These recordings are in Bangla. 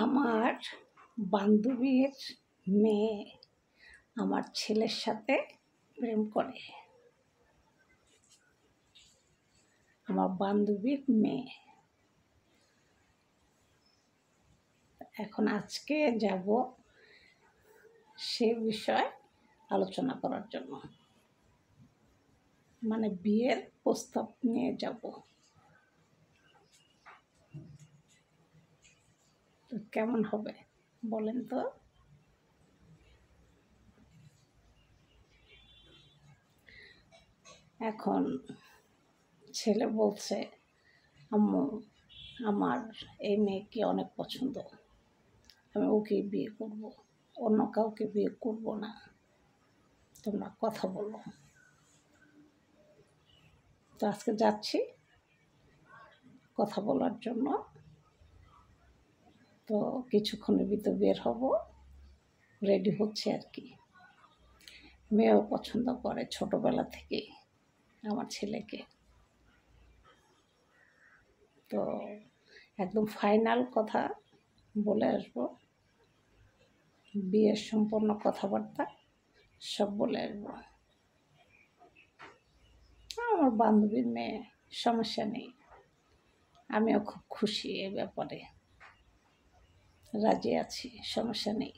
আমার বান্ধবীর মেয়ে আমার ছেলের সাথে প্রেম করে। আমার বান্ধবীর মেয়ে। এখন আজকে যাব সে বিষয়ে আলোচনা করার জন্য, মানে বিয়ের প্রস্তাব নিয়ে যাব। তো কেমন হবে বলেন তো? এখন ছেলে বলছে, আম্মু আমার এই মেয়েকে অনেক পছন্দ, আমি ওকে বিয়ে করব, অন্য কাউকে বিয়ে করব না, তোমরা কথা বলো। তো আজকে যাচ্ছি কথা বলার জন্য। তো কিছুক্ষণের ভিতর বের হব, রেডি হচ্ছে আর কি। মেয়েও পছন্দ করে ছোটবেলা থেকেই আমার ছেলেকে। তো একদম ফাইনাল কথা বলে আসবো, বিয়ের সম্পূর্ণ কথাবার্তা সব বলে আসবো। আমার বান্ধবীর মেয়ে, সমস্যা নেই, আমিও খুব খুশি এই ব্যাপারে, রাজি আছি, সমস্যা নেই।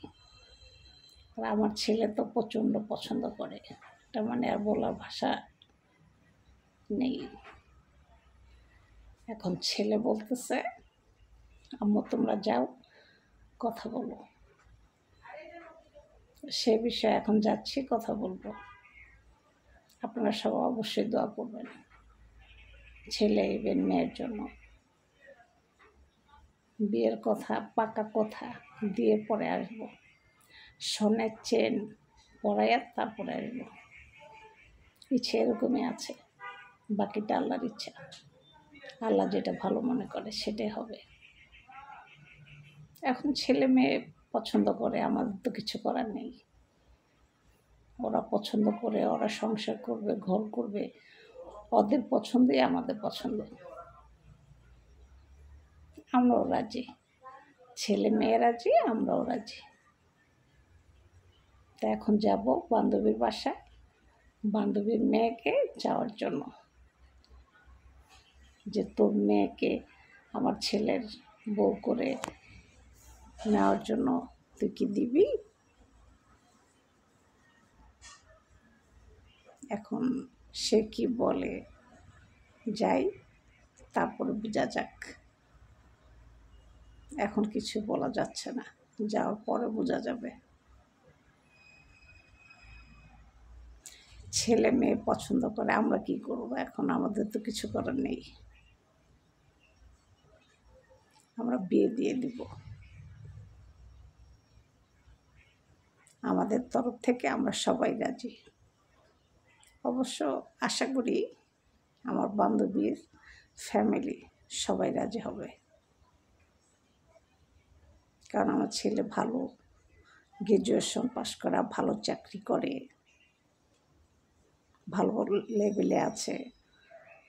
আর আমার ছেলে তো প্রচণ্ড পছন্দ করে, এটা মানে আর বলার ভাষা নেই। এখন ছেলে বলতেছে, আম্মু তোমরা যাও কথা বলো। সে বিষয়ে এখন যাচ্ছি, কথা বলবো। আপনারা সব অবশ্যই দোয়া করবেন ছেলে এবং মেয়ের জন্য। বিয়ের কথা, পাকা কথা দিয়ে পরে আসবো, সোনের চেন পরাইয়া তারপরে আসবো। ইচ্ছে এরকমই আছে, বাকিটা আল্লাহর ইচ্ছা। আল্লাহ যেটা ভালো মনে করে সেটাই হবে। এখন ছেলে মেয়ে পছন্দ করে, আমাদের তো কিছু করার নেই। ওরা পছন্দ করে, ওরা সংসার করবে, ঘর করবে, ওদের পছন্দই আমাদের পছন্দ। আমরাও রাজি, ছেলে মেয়ে রাজি, আমরাও রাজি। তা এখন যাব বান্ধবীর বাসায়, বান্ধবীর মেয়েকে যাওয়ার জন্য, যে তোর মেয়েকে আমার ছেলের বউ করে নেওয়ার জন্য তুই কি দিবি? এখন সে কি বলে, যাই তারপরে বোঝা যাক। এখন কিছু বলা যাচ্ছে না, যাওয়ার পরে বোঝা যাবে। ছেলে মেয়ে পছন্দ করে, আমরা কি করব? এখন আমাদের তো কিছু করার নেই, আমরা বিয়ে দিয়ে দিব। আমাদের তরফ থেকে আমরা সবাই রাজি। অবশ্য আশা করি আমার বান্ধবীর ফ্যামিলি সবাই রাজি হবে, কারণ আমার ছেলে ভালো গ্র্যাজুয়েশন পাস করা, ভালো চাকরি করে, ভালো লেভেলে আছে।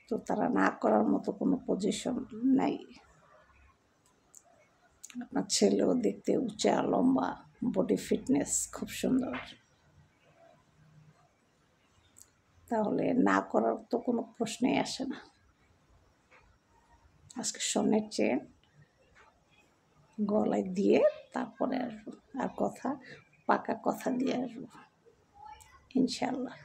তো তারা না করার মতো কোনো পজিশন নাই। আপনার ছেলেও দেখতে উঁচা, লম্বা, বডি ফিটনেস খুব সুন্দর। তাহলে না করার তো কোনো প্রশ্নই আসে না। আজকে সোনের চেন গলায় দিয়ে তারপরে আসবো, আর কথা, পাকা কথা দিয়ে আসবো ইনশাল্লাহ।